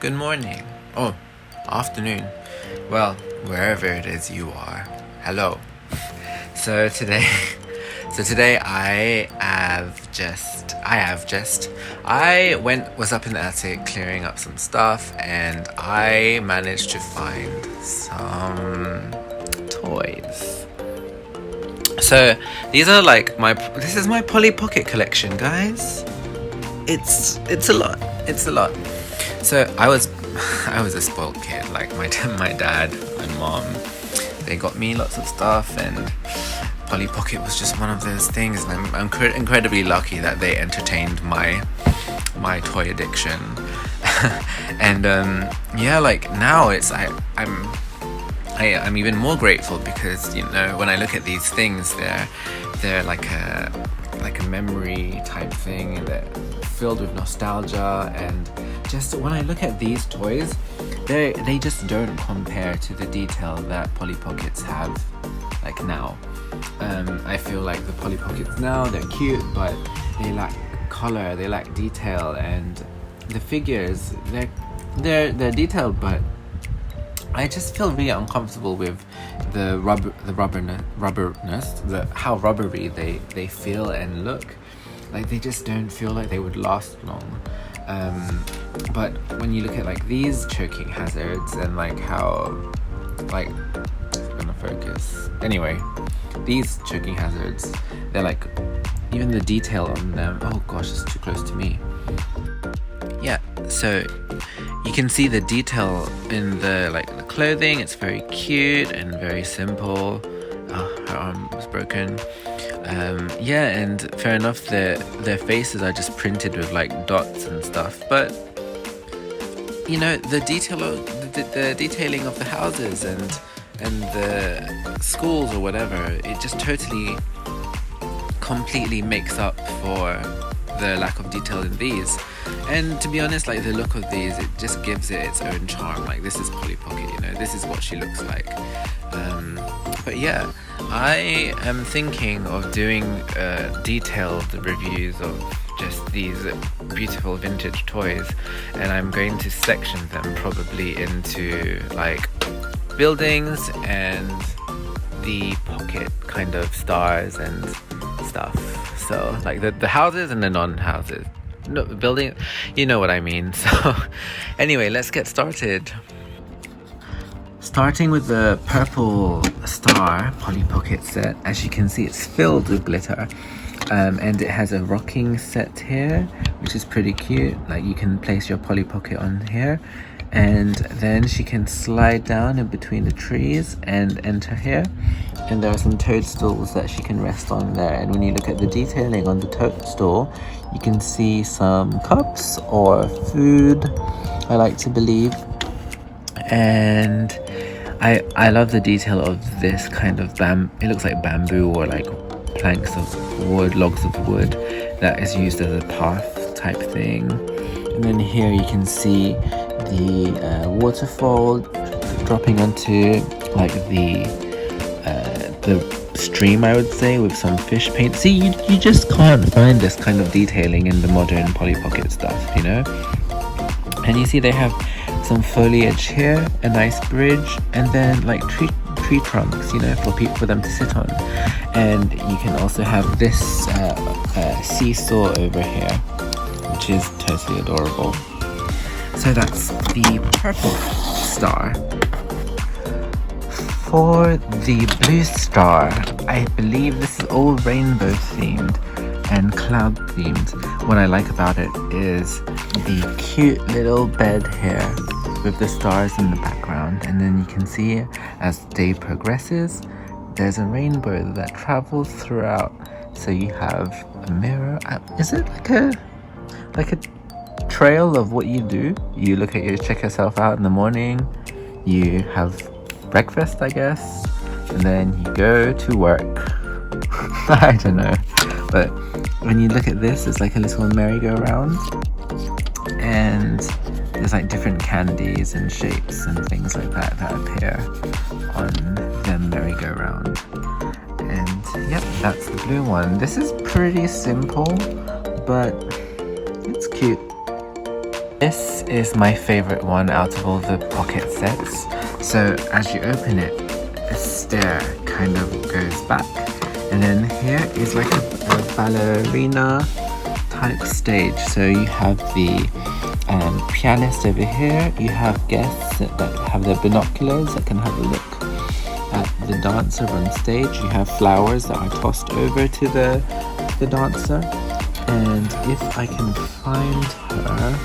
good morning, oh, afternoon, well, wherever it is you are, hello. So today, was up in the attic clearing up some stuff, and I managed to find some toys. So these are like this is my Polly Pocket collection, guys. It's a lot. So I was a spoiled kid. Like my dad and mom, they got me lots of stuff, and Polly Pocket was just one of those things. And I'm incredibly lucky that they entertained my toy addiction. And like now I'm even more grateful because, you know, when I look at these things, they're like a memory type thing, and they're filled with nostalgia. And just when I look at these toys, they just don't compare to the detail that Polly Pockets have like now. I feel like the Polly Pockets now, they're cute, but they lack color, they lack detail, and the figures, they're detailed, but I just feel really uncomfortable with the rubberness, how rubbery they feel and look. Like they just don't feel like they would last long. But when you look at like these choking hazards and like how, like, it's gonna focus. Anyway, these choking hazards, they're like, even the detail on them. Oh gosh, it's too close to me. Yeah, so you can see the detail in the clothing. It's very cute and very simple. Oh, her arm was broken. And fair enough, their faces are just printed with like dots and stuff. But you know, the detailing of the houses and the schools or whatever, it just completely makes up for the lack of detail in these. And to be honest, like the look of these, it just gives it its own charm. Like, this is Polly Pocket, you know, this is what she looks like. But yeah, I am thinking of doing detailed reviews of just these beautiful vintage toys, and I'm going to section them probably into like buildings and the pocket kind of stars and stuff. So like the houses and the non-houses. No, building, you know what I mean. So anyway, let's get started. Starting with the purple star Polly Pocket set. As you can see, it's filled with glitter, and it has a rocking set here, which is pretty cute. Like, you can place your Polly Pocket on here, and then she can slide down in between the trees and enter here. And there are some toadstools that she can rest on there. And when you look at the detailing on the toadstool, you can see some cups or food, I like to believe. And I love the detail of this kind of it looks like bamboo or like planks of wood, logs of wood that is used as a path type thing. And then here you can see the waterfall dropping onto like the stream, I would say, with some fish paint. See, you just can't find this kind of detailing in the modern Polly Pocket stuff, you know. And you see they have some foliage here, a nice bridge, and then like tree trunks, you know, for them to sit on. And you can also have this seesaw over here, which is totally adorable. So that's the purple star. For the blue star, I believe this is all rainbow themed and cloud themed. What I like about it is the cute little bed here with the stars in the background, and then you can see as the day progresses, there's a rainbow that travels throughout. So you have a mirror. Is it like a trail of what you do? You check yourself out in the morning, you have breakfast, I guess, and then you go to work. I don't know, but when you look at this, it's like a little merry-go-round, and there's like different candies and shapes and things like that appear on the merry-go-round. And yep, that's the blue one. This is pretty simple, but it's cute. This is my favorite one out of all the pocket sets. So as you open it, a stair kind of goes back, and then here is like a ballerina type stage. So you have the pianist over here, you have guests that have their binoculars that can have a look at the dancer on stage. You have flowers that are tossed over to the dancer, and if I can find her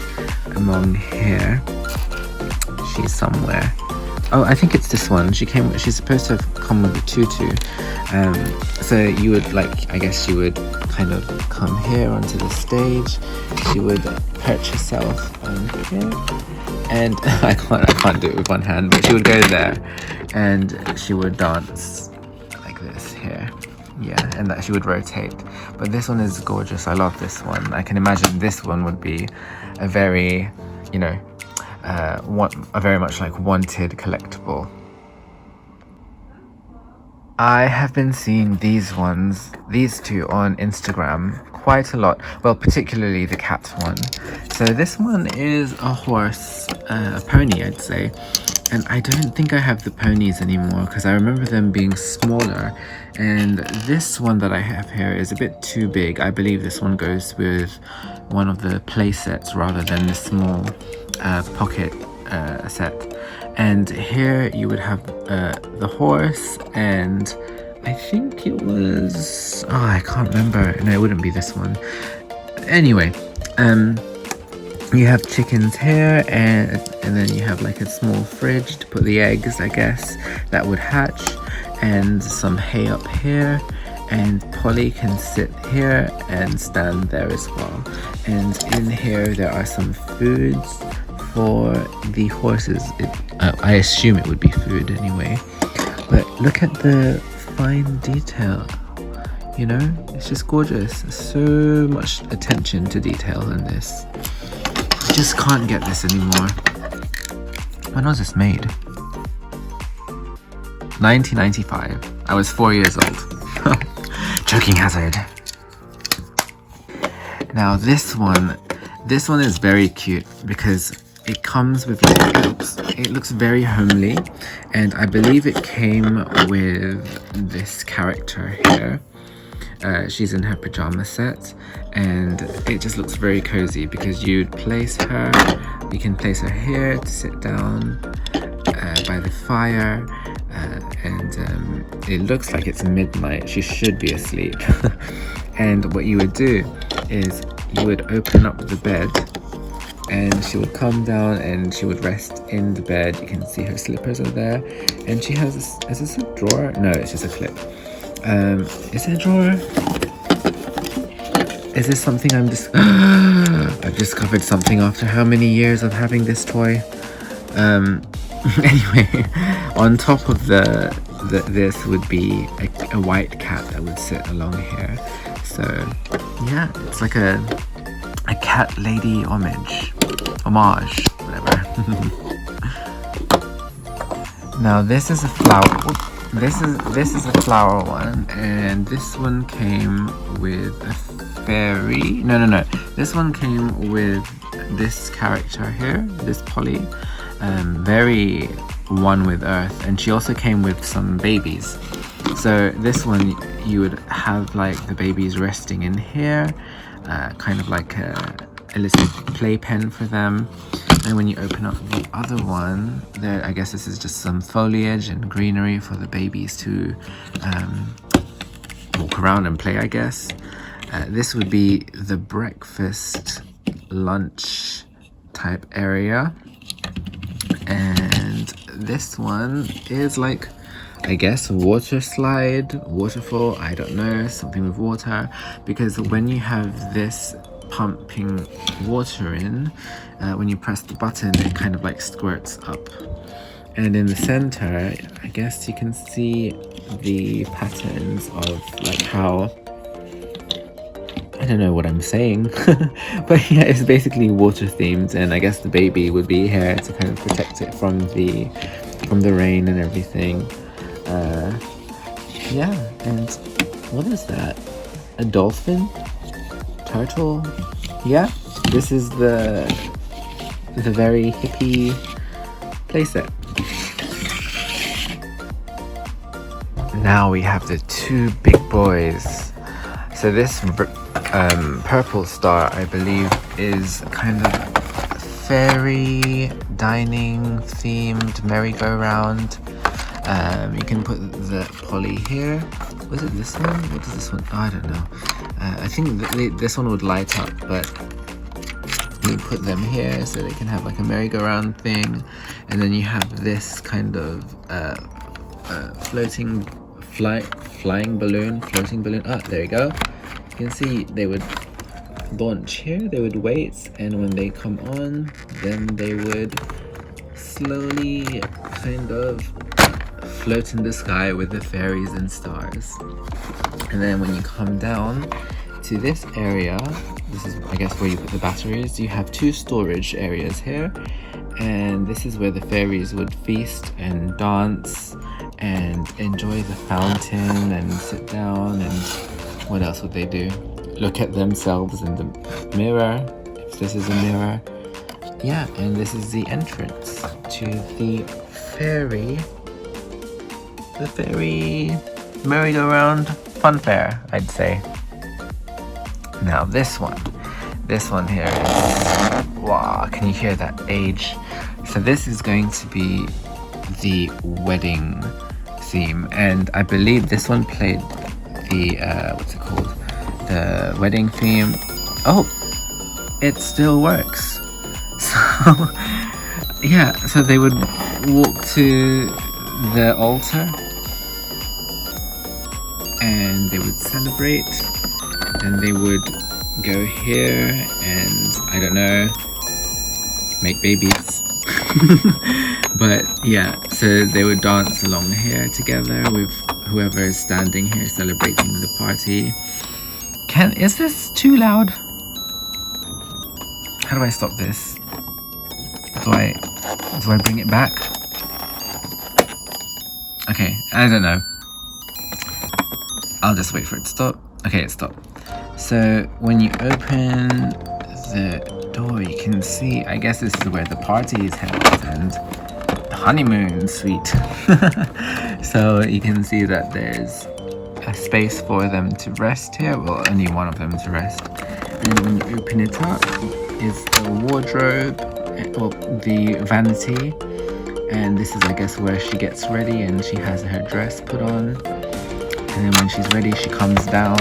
among here, she's somewhere. Oh, I think it's this one. She's supposed to have come with a tutu. So you would I guess she would kind of come here onto the stage. She would perch herself on here, and I can't do it with one hand, but she would go there, and she would dance like this here. Yeah, and that she would rotate. But this one is gorgeous. I love this one. I can imagine this one would be a very, a very much wanted collectible. I have been seeing these two on Instagram quite a lot. Well, particularly the cat one. So this one is a horse, a pony, I'd say. And I don't think I have the ponies anymore because I remember them being smaller. And this one that I have here is a bit too big. I believe this one goes with one of the play sets rather than the small pocket set. And here you would have the horse, and I think it was... oh, I can't remember. No, it wouldn't be this one. Anyway, you have chickens here, and then you have a small fridge to put the eggs, I guess, that would hatch, and some hay up here, and Polly can sit here and stand there as well. And in here there are some foods for the horses. I assume it would be food anyway, but look at the fine detail, it's just gorgeous. So much attention to detail in this. I just can't get this anymore. When was this made? 1995. I was 4 years old. Joking hazard. Now this one is very cute because it comes with it looks very homely, and I believe it came with this character here. She's in her pajama set, and it just looks very cozy because you can place her here to sit down by the fire, and it looks like it's midnight. She should be asleep. And what you would do is you would open up the bed, and she would come down and she would rest in the bed. You can see her slippers are there, and she has this... is this a drawer? No, it's just a clip. Is it a drawer? Is this something I've discovered something after how many years of having this toy? Anyway, on top of this would be a white cat that would sit along here. So yeah, it's like a cat lady homage, whatever. Now this is a flower. This is a flower one, and this one came with a fairy. No. This one came with this character here, this Polly, very one with Earth, and she also came with some babies. So this one you would have the babies resting in here, kind of like a little playpen for them. And when you open up the other one, there, I guess this is just some foliage and greenery for the babies to walk around and play, I guess. This would be the breakfast, lunch type area. And this one is I guess, water slide, waterfall, I don't know, something with water. Because when you have this pumping water in, when you press the button, it kind of squirts up. And in the center, I guess you can see the patterns of how... I don't know what I'm saying. But yeah, it's basically water themed, and I guess the baby would be here to kind of protect it from the rain and everything. Yeah, and what is that? A dolphin? Turtle? Yeah, this is the the very hippie playset. Now we have the two big boys. So this purple star, I believe, is kind of fairy dining themed merry-go-round. You can put the Polly here. Was it this one? What is this one? Oh, I don't know. I think this one would light up, but you put them here so they can have like a merry-go-round thing. And then you have this kind of floating balloon. Ah, there you go. You can see they would launch here, they would wait, and when they come on, then they would slowly kind of float in the sky with the fairies and stars. And then when you come down to this area, this is, I guess, where you put the batteries. You have two storage areas here, and this is where the fairies would feast and dance and enjoy the fountain and sit down. And what else would they do? Look at themselves in the mirror, if this is a mirror. Yeah, and this is the entrance to the fairy merry-go-round fun fair, I'd say. Now this one here is, wow, can you hear that age? So this is going to be the wedding theme, and I believe this one played the what's it called, the wedding theme. Oh, it still works. So yeah, so they would walk to the altar and they would celebrate, and they would go here and, I don't know, make babies. But yeah, so they would dance along here together with whoever is standing here celebrating the party. Is this too loud? How do I stop this? Do I bring it back? Okay, I don't know. I'll just wait for it to stop. Okay, it stopped. So when you open the door, you can see, I guess this is where the party is held, and the honeymoon suite. So you can see that there's a space for them to rest here. Well, only one of them to rest. And when you open it up, is the wardrobe, or the vanity. And this is, I guess, where she gets ready and she has her dress put on. And then when she's ready, she comes down.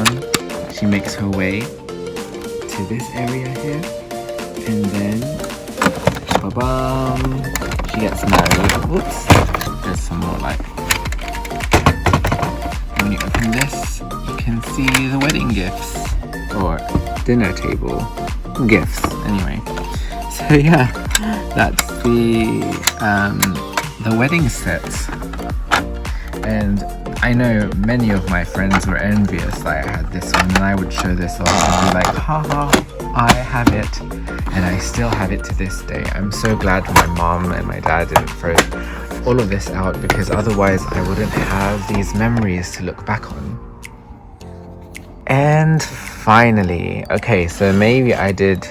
She makes her way to this area here. And then, ba-bam, she gets married. Whoops. There's some more light. When you open this, you can see the wedding gifts. Or dinner table gifts, anyway. So yeah, that's the wedding set. And I know many of my friends were envious that I had this one, and I would show this off and be like, haha, I have it. And I still have it to this day. I'm so glad my mom and my dad didn't throw all of this out, because otherwise I wouldn't have these memories to look back on. And finally, okay, so maybe I did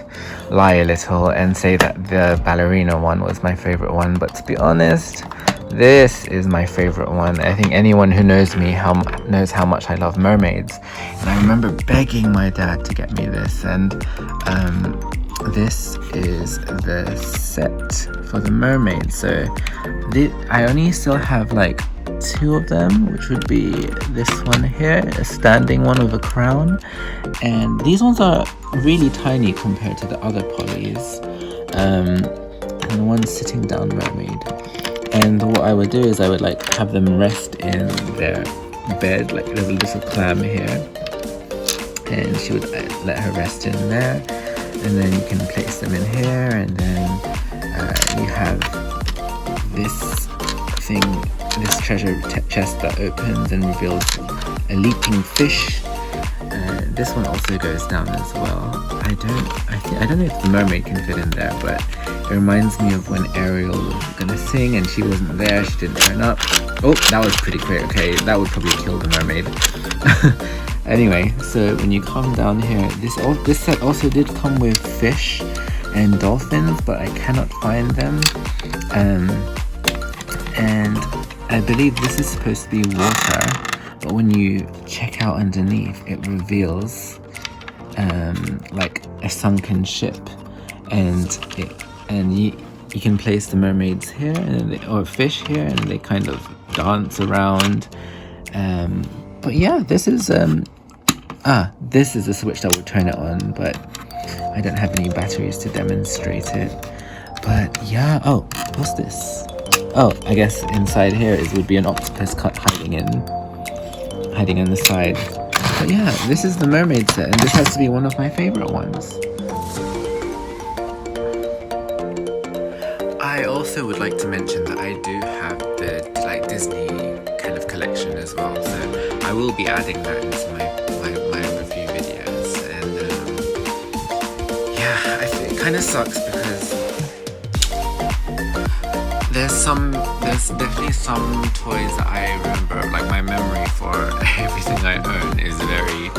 lie a little and say that the ballerina one was my favorite one, but to be honest, this is my favorite one. I think anyone who knows me knows how much I love mermaids, and I remember begging my dad to get me this. And this is the set for the mermaid. So I only still have like 2 of them, which would be this one here, a standing one with a crown, and these ones are really tiny compared to the other Pollys, and one's sitting down mermaid. And what I would do is I would like have them rest in their bed, like there's a little clam here, and she would let her rest in there, and then you can place them in here, and then you have this thing, this treasure chest that opens and reveals a leaping fish. This one also goes down as well. I don't know if the mermaid can fit in there, but it reminds me of when Ariel was gonna sing and she wasn't there, she didn't turn up. Oh, that was pretty quick. Okay, that would probably kill the mermaid. Anyway, so when you come down here, this set also did come with fish, and dolphins, but I cannot find them. And I believe this is supposed to be water, but when you check out underneath, it reveals like a sunken ship, and you can place the mermaids here or fish here, and they kind of dance around. But yeah, this is this is a switch that will turn it on, but I don't have any batteries to demonstrate it. But yeah, oh, what's this? Oh, I guess inside here would be an octopus hiding in the side. But yeah, this is the mermaid set, and this has to be one of my favorite ones. I also would like to mention that I do have the Disney kind of collection as well, so I will be adding that into my review videos. And yeah, I think it kind of sucks because there's definitely some toys that I remember, like my memory for everything I own is very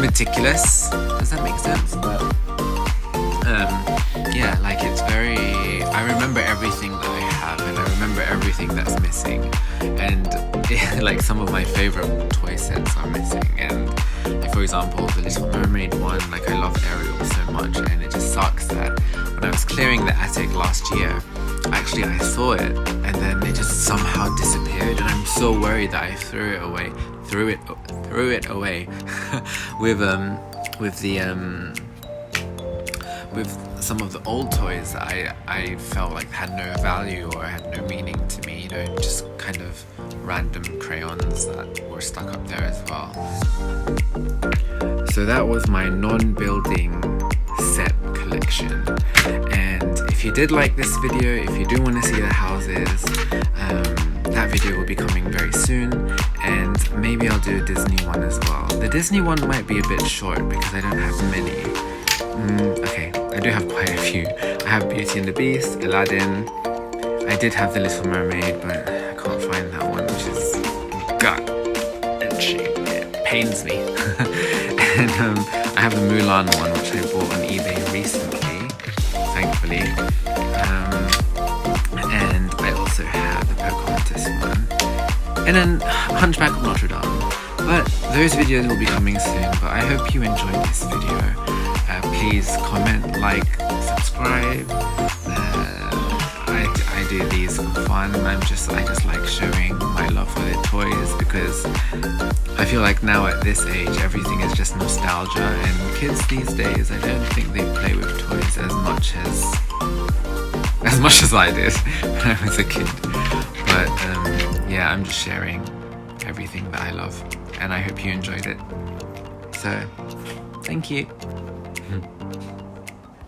meticulous. Does that make sense? But yeah, like it's very, I remember everything that I have, and I remember everything that's missing, and like some of my favorite toy sets are missing. And like, for example, the Little Mermaid one, like I love Ariel so much, and it just sucks that when I was clearing the attic last year, actually I saw it and then it just somehow disappeared, and I'm so worried that I threw it away with some of the old toys that I felt like had no value or had no meaning to me, you know, just kind of random crayons that were stuck up there as well. So that was my non-building set collection. And if you did like this video, if you do want to see the houses, that video will be coming very soon, and maybe I'll do a Disney one as well. The Disney one might be a bit short because I don't have many. Okay, I do have quite a few. I have Beauty and the Beast, Aladdin. I did have the Little Mermaid, but I can't find that one, which is gut-wrenching. It pains me. And I have the Mulan one, which I bought on eBay recently, thankfully. And I also have the Pocahontas one, and then Hunchback of Notre Dame. But those videos will be coming soon. But I hope you enjoyed this video. Please comment, like, subscribe. I do these for fun. I just like showing my love for the toys, because I feel like now at this age everything is just nostalgia, and kids these days, I don't think they play with toys as much as I did when I was a kid. But yeah, I'm just sharing everything that I love, and I hope you enjoyed it. So thank you.